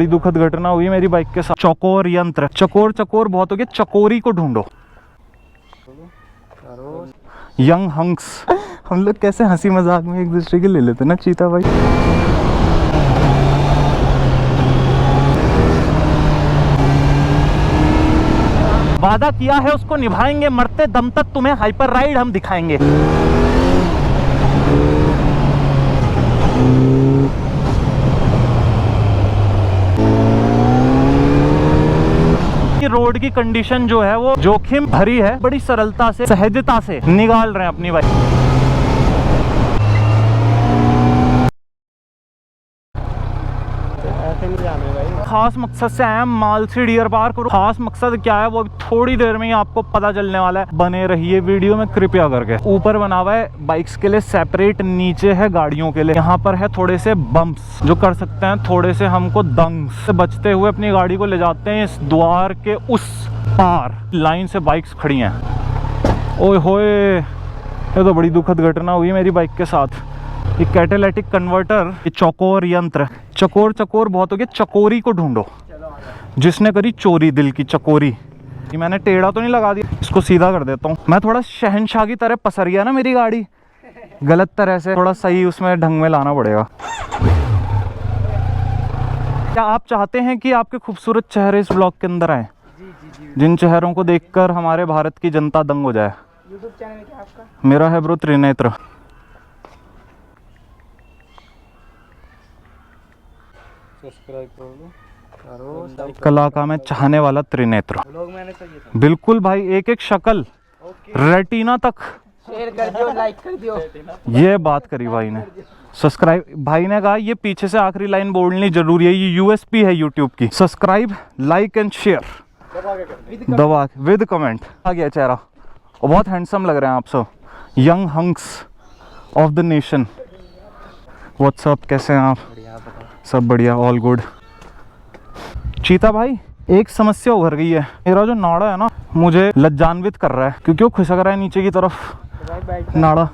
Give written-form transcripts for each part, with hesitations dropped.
बड़ी दुखद घटना हुई मेरी बाइक के साथ। चकोर यंत्र, चकोर चकोर बहुत हो गया, चकोरी को ढूंढो। यंग हंक्स, हम लोग कैसे हंसी मजाक में एक दूसरे के ले लेते ना चीता भाई। वादा किया है उसको निभाएंगे, मरते दम तक तुम्हें हाइपर राइड हम दिखाएंगे। रोड की कंडीशन जो है वो जोखिम भरी है, बड़ी सरलता से सहजता से निकाल रहे हैं अपनी बाइक। खास मकसद से आया माल से डियर पार करो। खास मकसद क्या है वो थोड़ी देर में ही आपको पता चलने वाला है। बने रहिए वीडियो में कृपया करके। ऊपर बना हुआ है बाइक्स के लिए सेपरेट, नीचे है गाड़ियों के लिए। यहाँ पर है थोड़े से बम्प्स जो कर सकते हैं थोड़े से हमको दंग से बचते हुए अपनी गाड़ी को ले जाते हैं इस द्वार के उस पार। लाइन से बाइक्स खड़ी हैं। ओए होए, ये तो बड़ी दुखद घटना हुई मेरी बाइक के साथ। ये कैटालिटिक कन्वर्टर, ये चकोर यंत्र, चकोर चकोर बहुत हो गया, चकोरी को ढूंढो जिसने करी चोरी दिल की चकोरी। ये मैंने टेढ़ा तो नहीं लगा दिया, इसको सीधा कर देता हूँ। मैं थोड़ा शहनशाह की तरह पसर गया ना मेरी गाड़ी, गलत तरह से, थोड़ा सही उसमें ढंग में लाना पड़ेगा। क्या आप चाहते हैं कि आपके खूबसूरत चेहरे इस ब्लॉग के अंदर आए? जिन चेहरों को देखकर हमारे भारत की जनता दंग हो जाए। यूट्यूब चैनल क्या है आपका? मेरा है ब्रो त्रिनेत्र। सब्सक्राइब करो। कला का मैं चाहने वाला त्रिनेत्र। मैंने चाहिए बिल्कुल भाई, एक एक शक्ल रेटिना तक। शेयर कर दियो, लाइक कर दियो। ये बात करी भाई ने। सब्सक्राइब, भाई ने कहा ये पीछे से आखिरी लाइन बोलनी जरूरी है, ये यूएसपी है यूट्यूब की। सब्सक्राइब, लाइक एंड शेयर, दबा विद कमेंट। आ गया चेहरा और बहुत हैंडसम लग रहे हैं आप सब। Young hunks of the nation. What's up, कैसे हैं आप? सब बढ़िया, ऑल गुड। चीता भाई, एक समस्या उभर गई है। मेरा जो नाड़ा है ना मुझे लज्जान्वित कर रहा है क्योंकि वो खिसक रहा है नीचे की तरफ। नाड़ा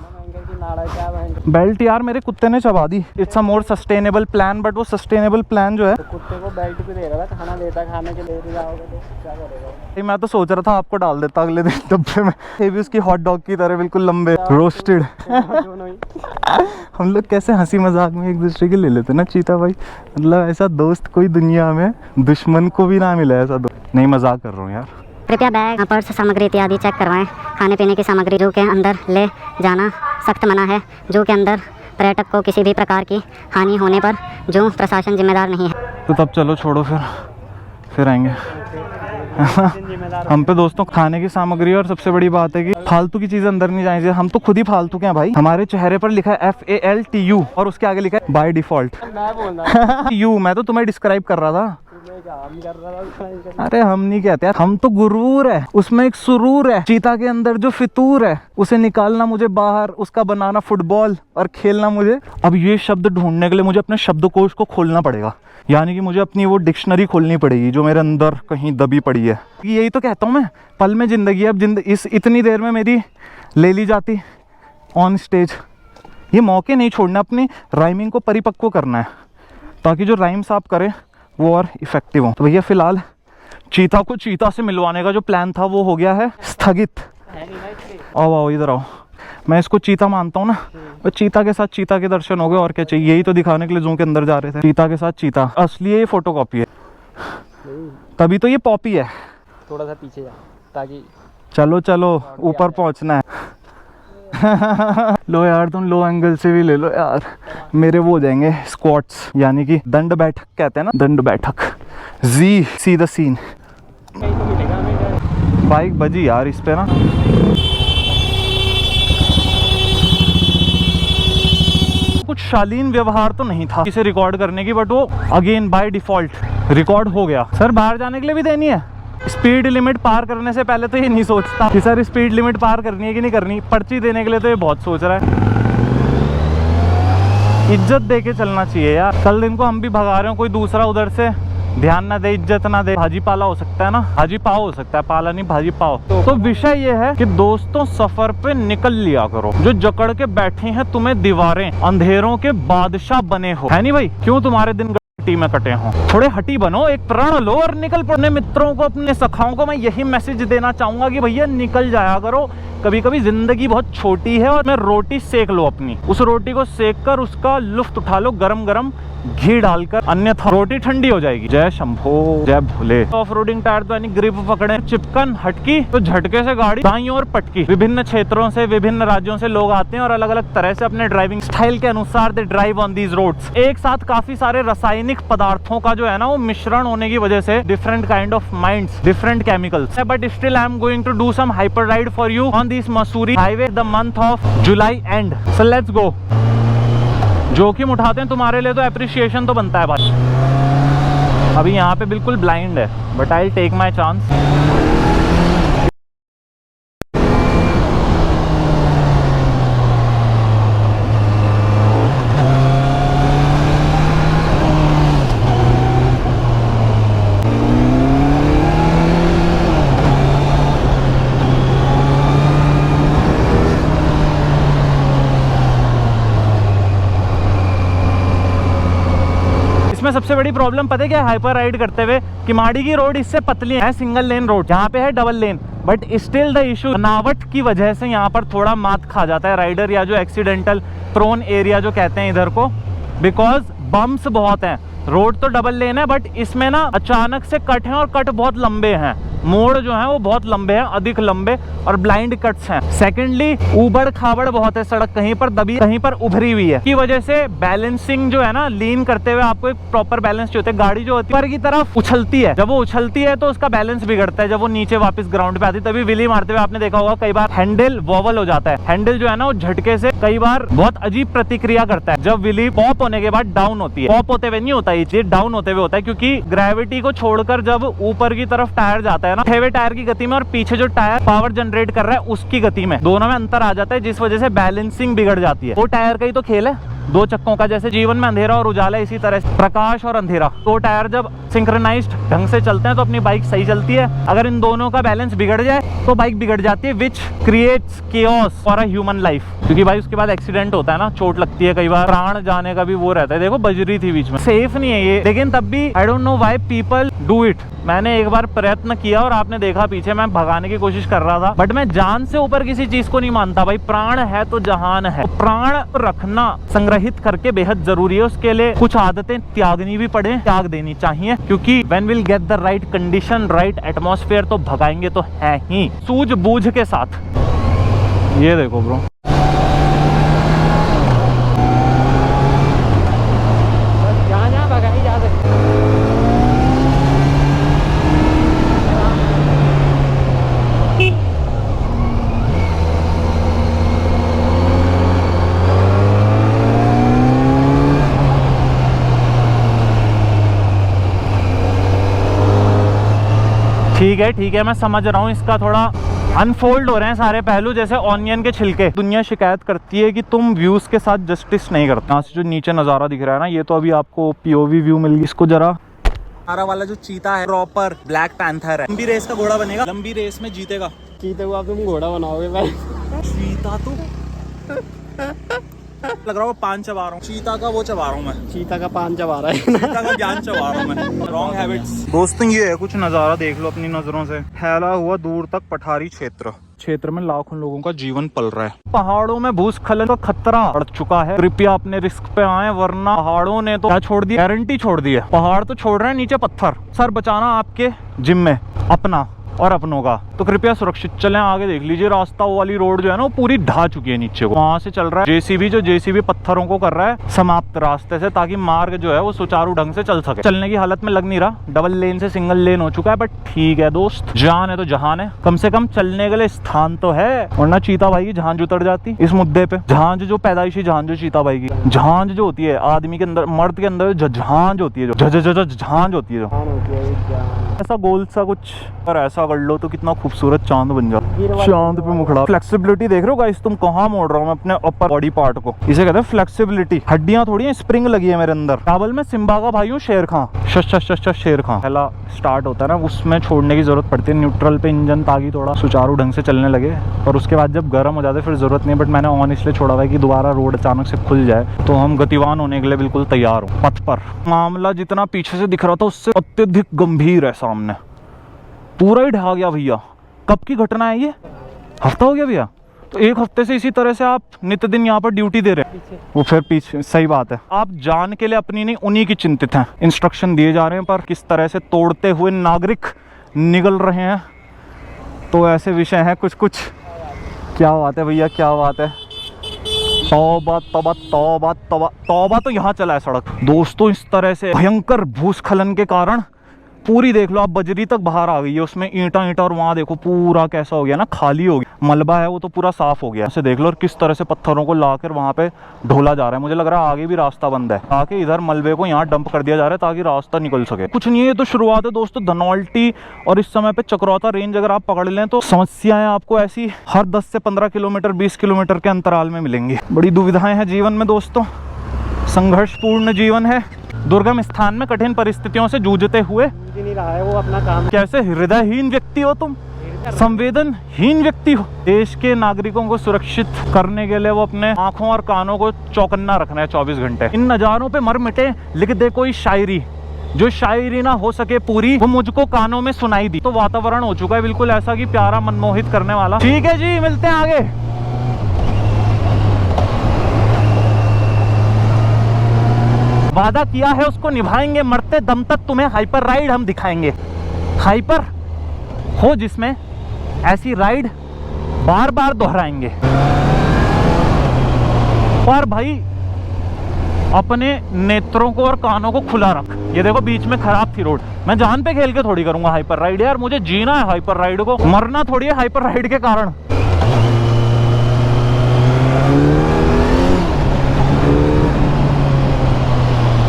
बेल्ट यार मेरे कुत्ते ने चबा दी। It's a more sustainable plan, but वो सस्टेनेबल प्लान जो है, तो कुत्ते को बेल्ट पे दे रहा था, खाना देता, खाने के लिए जाओगे तो क्या करेगा? मैं तो सोच रहा था आपको डाल देता अगले दिन डब्बे में। ये भी उसकी हॉट डॉग की तरह बिल्कुल लंबे रोस्टेड। हम लोग कैसे हंसी मजाक में एक दूसरे के ले लेते ना चीता भाई। मतलब ऐसा दोस्त कोई दुनिया में दुश्मन को भी ना मिले ऐसा दोस्त। नहीं, मजाक कर रहा हूँ यार। कृपया बैग, पर्स, सामग्री इत्यादि चेक करवाएं। खाने पीने की सामग्री जो के अंदर ले जाना सख्त मना है। जो के अंदर पर्यटक को किसी भी प्रकार की हानि होने पर जो प्रशासन जिम्मेदार नहीं है। तो तब चलो छोड़ो, फिर आएंगे। हम पे दोस्तों खाने की सामग्री, और सबसे बड़ी बात है कि फालतू की चीजें अंदर नहीं जानी चाहिए। हम तो खुद ही फालतू के हैं भाई। हमारे चेहरे पर लिखा है FALTU और उसके आगे लिखा है बाय डिफॉल्ट यू। मैं तो तुम्हें डिस्क्राइब कर रहा था। अरे हम नहीं कहते यार, हम तो गुरूर है, उसमें एक सुरूर है। चीता के अंदर जो फितूर है उसे निकालना मुझे बाहर, उसका बनाना फुटबॉल और खेलना मुझे। अब ये शब्द ढूंढने के लिए मुझे अपने शब्दकोश को खोलना पड़ेगा, यानी कि मुझे अपनी वो डिक्शनरी खोलनी पड़ेगी जो मेरे अंदर कहीं दबी पड़ी है। यही तो कहता हूँ मैं, पल में जिंदगी। अब इस इतनी देर में मेरी ले ली जाती ऑन स्टेज। ये मौके नहीं छोड़ना, अपनी राइमिंग को परिपक्व करना है ताकि जो राइम्स आप करें वो और इफेक्टिव हो। तो भैया फिलहाल चीता को चीता से मिलवाने का जो प्लान था वो हो गया है स्थगित। आओ आओ इधर आओ, मैं इसको चीता मानता हूँ ना। वो चीता के साथ चीता के दर्शन हो गए, और क्या चाहिए। यही तो दिखाने के लिए जू के अंदर जा रहे थे। चीता के साथ चीता, असली ये फोटो कॉपी है, तभी तो ये पॉपी है। थोड़ा सा पीछे जा ताकि चलो चलो ऊपर पहुंचना है। लो यार, तुम लो एंगल से भी ले लो यार, मेरे वो हो जाएंगे स्क्वाट्स, यानी कि दंड बैठक कहते हैं ना, दंड बैठक। जी सी द सीन। बाइक बजी यार इस पे ना। कुछ शालीन व्यवहार तो नहीं था इसे रिकॉर्ड करने की, बट वो अगेन बाय डिफॉल्ट रिकॉर्ड हो गया। सर बाहर जाने के लिए भी देनी है। स्पीड लिमिट पार करने से पहले तो ये नहीं सोचता कि सर स्पीड लिमिट पार करनी है कि नहीं करनी। पर्ची देने के लिए तो ये बहुत सोच रहा है। इज्जत दे के चलना चाहिए यार। कल दिन को हम भी भगा रहे हो, कोई दूसरा उधर से ध्यान ना दे, इज्जत ना दे, भाजी पाला हो सकता है ना, भाजी पाव हो सकता है, पाला नहीं भाजी पाव। तो विषय ये है कि दोस्तों सफर पे निकल लिया करो। जो जकड़ के बैठे हैं तुम्हें दीवारें, अंधेरों के बादशाह बने हो, है नहीं भाई? क्यों तुम्हारे दिन चोटी में कटे हों। थोड़े हटी बनो, एक प्रण लो और निकल पड़ो। अपने मित्रों को, अपने सखाओं को मैं यही मैसेज देना चाहूंगा कि भैया निकल जाया करो। कभी कभी जिंदगी बहुत छोटी है और मैं रोटी सेक लो अपनी, उस रोटी को सेक कर उसका लुफ्त उठा लो गरम गरम घी डालकर, अन्यथा रोटी ठंडी हो जाएगी। जय शंभो जय भोले। ऑफ रोडिंग टायर तो यानी ग्रिप पकड़े, चिपकन हटकी तो झटके से गाड़ी दाईं ओर पटकी। विभिन्न क्षेत्रों से, विभिन्न राज्यों से लोग आते हैं और अलग अलग तरह से अपने ड्राइविंग स्टाइल के अनुसार they drive on these roads. एक साथ काफी सारे रासायनिक पदार्थों का जो है ना वो मिश्रण होने की वजह से different kind of minds, different chemicals, but still I am going to do some hyper ride for you on this Mussoorie highway the month of July end. So let's go. जोखिम उठाते हैं तुम्हारे लिए तो एप्रिसिएशन तो बनता है भाई। अभी यहाँ पे बिल्कुल ब्लाइंड है, but I take my chance. सबसे बड़ी प्रॉब्लम पता है क्या, हाइपर राइड करते हुए कि माड़ी की रोड इससे पतली है, सिंगल लेन रोड, यहाँ पे है double lane, but still the issue बनावट की वजह से यहाँ पर थोड़ा मात खा जाता है राइडर, या जो एक्सीडेंटल प्रोन एरिया जो कहते हैं इधर को, बिकॉज बम्प्स बहुत हैं। रोड तो डबल लेन है बट इसमें ना अचानक से कट हैं और कट बहुत लंबे हैं, मोड़ जो है वो बहुत लंबे हैं, अधिक लंबे, और ब्लाइंड कट्स हैं। सेकेंडली ऊबड़ खाबड़ बहुत है सड़क, कहीं पर दबी कहीं पर उभरी हुई है, की वजह से बैलेंसिंग जो है ना, लीन करते हुए आपको एक प्रॉपर बैलेंस चाहिए होता है। गाड़ी जो होती है ऊपर की तरफ उछलती है, जब वो उछलती है तो उसका बैलेंस बिगड़ता है, जब वो नीचे वापस ग्राउंड पे आती है तभी व्हीली मारते हुए आपने देखा होगा कई बार हैंडल वॉवल हो जाता है। हैंडल जो है ना वो झटके से कई बार बहुत अजीब प्रतिक्रिया करता है जब व्हीली पॉप होने के बाद डाउन होती है। पॉप होते हुए नहीं होता ये, डाउन होते हुए होता है, क्योंकि ग्रेविटी को छोड़कर जब ऊपर की तरफ टायर जाता है ना, ठेवे टायर की गति में और पीछे जो टायर पावर जनरेट कर रहा है उसकी गति में, दोनों में अंतर आ जाता है, जिस वजह से बैलेंसिंग बिगड़ जाती है। वो टायर का ही तो खेल है, दो चक्कों का। जैसे जीवन में अंधेरा और उजाला, इसी तरह प्रकाश और अंधेरा। दो टायर जब सिंक्रोनाइज्ड ढंग से चलते हैं तो अपनी बाइक सही चलती है। अगर इन दोनों का बैलेंस बिगड़ जाए तो बाइक बिगड़ जाती है, which creates chaos for a human life. क्योंकि भाई उसके बाद एक्सीडेंट होता है ना, चोट लगती है, कई बार प्राण जाने का भी वो रहता है। देखो बजरी थी बीच में, सेफ नहीं है ये, लेकिन तब भी I don't know why people do it. मैंने एक बार प्रयत्न किया और आपने देखा पीछे मैं भगाने की कोशिश कर रहा था, बट मैं जान से ऊपर किसी चीज को नहीं मानता भाई। प्राण है तो जहान है, तो प्राण रखना, संग्रहित करके बेहद जरूरी है। उसके लिए कुछ आदतें त्यागनी भी पड़े, त्याग देनी चाहिए, क्योंकि when will get the right condition, right atmosphere, तो भगाएंगे तो है ही सूझबूझ के साथ। ये देखो ब्रो, जहाँ भगाई जा सकती है। ठीक है, मैं समझ रहा हूँ, इसका थोड़ा अनफोल्ड हो रहे हैं सारे पहलू, जैसे ऑनियन के छिलके। दुनिया शिकायत करती है कि तुम व्यूज के साथ जस्टिस नहीं करते। यहाँ से जो नीचे नज़ारा दिख रहा है ना, ये तो अभी आपको पीओवी व्यू मिल गई। इसको जरा, हमारा वाला जो चीता है प्रॉपर ब्लैक पैंथर है, लंबी रेस का घोड़ा बनेगा, लंबी रेस में जीतेगा। चीते को आप तुम घोड़ा बनाओगे भाई। चीता तो लग रहा है वो पान चबा रहा हूँ, चीता का वो चबा रहा हूँ मैं, चीता का पान चबा रहा है। चीता का ज्ञान चबा रहा हूँ मैं। Wrong habits. दोस्तों ये है कुछ नज़ारा, देख लो अपनी नजरों से। फैला हुआ दूर तक पठारी क्षेत्र में लाखों लोगों का जीवन पल रहा है। पहाड़ों में भूस्खलन का खतरा बढ़ चुका है। कृपया अपने रिस्क पे आए, वरना पहाड़ों ने तो क्या छोड़ दी, गारंटी छोड़ दी है। पहाड़ तो छोड़ रहे हैं, नीचे पत्थर। सर बचाना आपके जिम्मे, अपना और अपनों का, तो कृपया सुरक्षित चलें। आगे देख लीजिए रास्ता, वो वाली रोड जो है ना वो पूरी ढा चुकी है नीचे को। वहां से चल रहा है जेसीबी, जो जेसीबी पत्थरों को कर रहा है समाप्त रास्ते से, ताकि मार्ग जो है वो सुचारू ढंग से चल सके। चलने की हालत में लग नहीं रहा, डबल लेन से सिंगल लेन हो चुका है, बट ठीक है दोस्त, जान है तो जहान है, कम से कम चलने के लिए स्थान तो है। वरना चीता भाई की झांझ उतर जाती इस मुद्दे पे। झांझ जो पैदाइशी झांझ जो चीता भाई की झांझ जो होती है, आदमी के अंदर, मर्द के अंदर झांझ होती है, जो झांझ होती है, जो ऐसा गोल सा कुछ पर ऐसा कर लो तो कितना खूबसूरत चांद बन जाता। चांद पे मुखड़ा। फ्लेक्सिबिलिटी देख रहे हो गाइस, तुम कहाँ मोड़ रहा हूँ मैं अपने अपर बॉडी पार्ट को। इसे कहते हैं फ्लेक्सिबिलिटी। हड्डियां थोड़ी है, स्प्रिंग लगी है मेरे अंदर। काबल में सिम्बा का भाई हूँ, शेर खां। शेर खां पहला स्टार्ट होता है ना, उसमें छोड़ने की जरूरत पड़ती है न्यूट्रल पे इंजन, ताकि थोड़ा सुचारू ढंग से चलने लगे। और उसके बाद जब गर्म हो जाता है फिर जरूरत नहीं। बट मैंने ऑन इसलिए छोड़ा हुआ है कि दोबारा रोड अचानक से खुल जाए तो हम गतिवान होने के लिए बिल्कुल तैयार हो पथ पर। मामला जितना पीछे से दिख रहा था उससे अत्यधिक गंभीर है सामने। पूरा ही ढहा गया भैया। कब की घटना है ये? हफ्ता हो गया भैया। तो एक हफ्ते से इसी तरह से आप नित्य दिन यहाँ पर ड्यूटी दे रहे हैं। वो फिर पीछे, सही बात है। आप जान के लिए अपनी नहीं उन्हीं की चिंतित हैं। इंस्ट्रक्शन दिए जा रहे हैं पर किस तरह से तोड़ते हुए नागरिक निकल रहे हैं, तो ऐसे विषय हैं कुछ कुछ। क्या बात है भैया, क्या बात है। तौबा तौबा तौबा तौबा तौबा। तो यहाँ चला है सड़क दोस्तों। इस तरह से भयंकर भूस्खलन के कारण पूरी देख लो आप, बजरी तक बाहर आ गई है, उसमें ईंटा और वहाँ देखो पूरा कैसा हो गया ना, खाली हो गया। मलबा है वो तो पूरा साफ हो गया। ऐसे देख लो और किस तरह से पत्थरों को लाकर वहाँ पे ढोला जा रहा है। मुझे लग रहा है आगे भी रास्ता बंद है, आके इधर मलबे को यहाँ डंप कर दिया जा रहा है ताकि रास्ता निकल सके। कुछ नहीं है, तो शुरुआत है दोस्तों धनौल्टी और इस समय पे चक्रौता रेंज अगर आप पकड़ लें तो समस्याएं आपको ऐसी हर 10 से 15 किलोमीटर 20 किलोमीटर के अंतराल में मिलेंगी। बड़ी दुविधाएं हैं जीवन में दोस्तों, संघर्षपूर्ण जीवन है। दुर्गम स्थान में कठिन परिस्थितियों से जूझते हुए नहीं रहा है वो अपना काम। कैसे हृदयहीन व्यक्ति हो तुम, संवेदनहीन व्यक्ति हो। देश के नागरिकों को सुरक्षित करने के लिए वो अपने आंखों और कानों को चौकन्ना रखना है 24 घंटे। इन नजारों पे मर मिटे, लिख दे कोई शायरी, जो शायरी ना हो सके पूरी वो मुझको कानों में सुनाई दी। तो वातावरण हो चुका है बिल्कुल ऐसा कि प्यारा, मनमोहित करने वाला। ठीक है जी, मिलते हैं आगे। वादा किया है उसको निभाएंगे, मरते दम तक तुम्हें हाइपर राइड हम दिखाएंगे। हाइपर हो जिसमें ऐसी राइड बार बार दोहराएंगे। और भाई अपने नेत्रों को और कानों को खुला रख। ये देखो बीच में खराब थी रोड, मैं जान पे खेल के थोड़ी करूंगा हाइपर राइड यार। मुझे जीना है हाइपर राइड को, मरना थोड़ी है हाइपर राइड के कारण।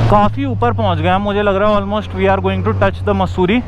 काफी ऊपर पहुंच गए हम, मुझे लग रहा है almost we are going to touch the Mussoorie.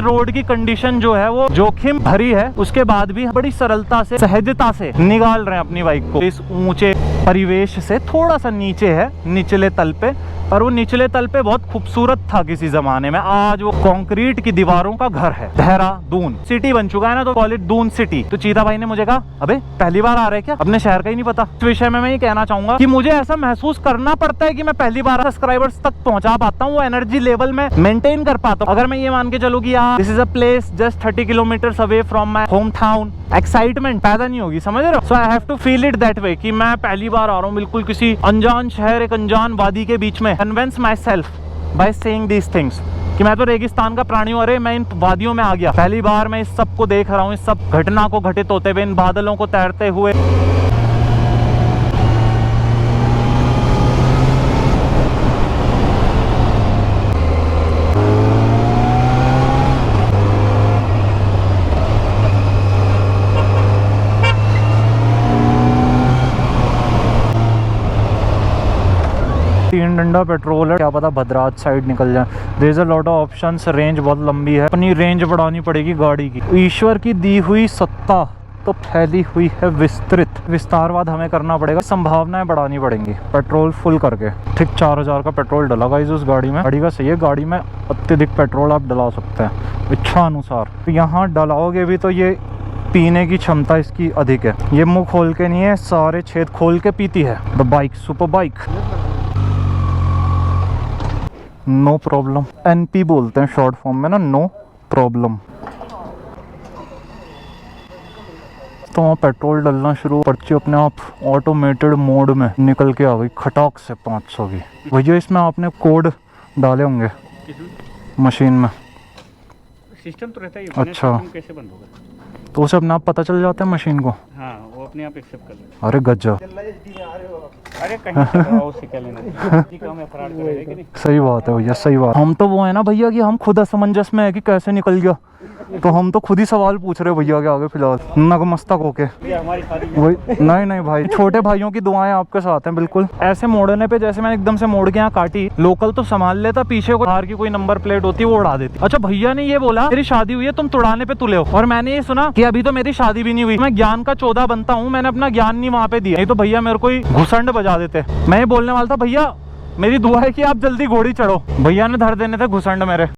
Road की कंडीशन जो है वो जोखिम भरी है, उसके बाद भी बड़ी सरलता से, सहजता से निकाल रहे हैं अपनी बाइक को इस ऊंचे परिवेश से। थोड़ा सा नीचे है, निचले तल पे, पर वो निचले तल पे बहुत खूबसूरत था किसी जमाने में। आज वो कंक्रीट की दीवारों का घर है। देहरादून सिटी बन चुका है ना, तो कॉल इट दून सिटी। तो चीता भाई ने मुझे कहा अबे पहली बार आ रहे क्या, अपने शहर का ही नहीं पता। इस विषय में मैं ये कहना चाहूंगा कि मुझे ऐसा महसूस करना पड़ता है कि मैं पहली बार सब्सक्राइबर्स तक पहुंचा पाता हूँ, वो एनर्जी लेवल में मेंटेन कर पाता हूँ। अगर मैं ये मान के चलूँ कि यार this is a place just 30 kilometres away from my home town, excitement पैदा नहीं होगी, समझ रहे हो। So I have to feel it that way कि मैं पहली बार आ रहा हूँ बिल्कुल किसी अनजान शहर, एक अनजान वादी के बीच में। Convince my self by saying these things कि मैं तो रेगिस्तान का प्राणी हूँ। अरे मैं इन वादियों में आ गया, पहली बार मैं इस सब को देख रहा हूँ, इस सब घटना को घटित होते हुए, इन बादलों को तैरते हुए। तीन डंडा पेट्रोल है, क्या पता भद्राज साइड निकल जाए। There is a lot of options, range बहुत लंबी है, अपनी रेंज बढ़ानी पड़ेगी गाड़ी की। ईश्वर की दी हुई सत्ता तो फैली हुई है विस्तृत, विस्तारवाद हमें करना पड़ेगा, संभावनाएं बढ़ानी पड़ेंगी। पेट्रोल फुल करके ठीक 4000 का पेट्रोल डला गाइस उस गाड़ी में। गाड़ी का सही है, गाड़ी में अत्यधिक पेट्रोल आप डला सकते हैं इच्छा अनुसार। यहाँ डलाओगे भी तो ये पीने की क्षमता इसकी अधिक है। ये मुंह खोल के नहीं है, सारे छेद खोल के पीती है। The bike, super bike, no problem. NP बोलते हैं शॉर्ट फॉर्म में ना, नो प्रॉब्लम। तो वहाँ पेट्रोल डलना शुरू, पर्ची अपने आप ऑटोमेटेड मोड में निकल के आ गई खटाक से 500 की। भैया इसमें आपने कोड डाले होंगे मशीन में, सिस्टम तो रहता ही। अच्छा, कैसे बंद होगा? तो उसे अपने आप पता चल जाता है मशीन को। हाँ, वो अपने आप एक्सेप्ट कर लेता है। अरे गजब। अरे कहीं से तो उसी के लेना ठीक है, हमें फ्रॉड करेगा कि नहीं। सही बात है भैया, सही बात। हम तो वो है ना भैया कि हम खुद असमंजस में है कि कैसे निकल गया, तो हम तो खुद ही सवाल पूछ रहे भैया के आगे फिलहाल नगमस्तक होके। ये हमारी शादी वही नहीं नहीं भाई, छोटे भाइयों की दुआएं आपके साथ हैं बिल्कुल। ऐसे मोड़ने पे जैसे मैंने एकदम से मोड़ के यहाँ काटी, लोकल तो संभाल लेता, पीछे को बाहर की कोई नंबर प्लेट होती है वो उड़ा देती। अच्छा भैया ने ये बोला मेरी शादी हुई है तुम तुड़ाने पे तुले हो, और मैंने ये सुना कि अभी तो मेरी शादी भी नहीं हुई, मैं ज्ञान का 14 बनता हूँ, मैंने अपना ज्ञान नहीं वहाँ पे दिया, नहीं तो भैया मेरे को ही घुसंड बजा देते। मैं ये बोलने वाला था भैया मेरी दुआ है कि आप जल्दी घोड़ी चढ़ो, भैया ने धर देने थे घुसंड मेरे।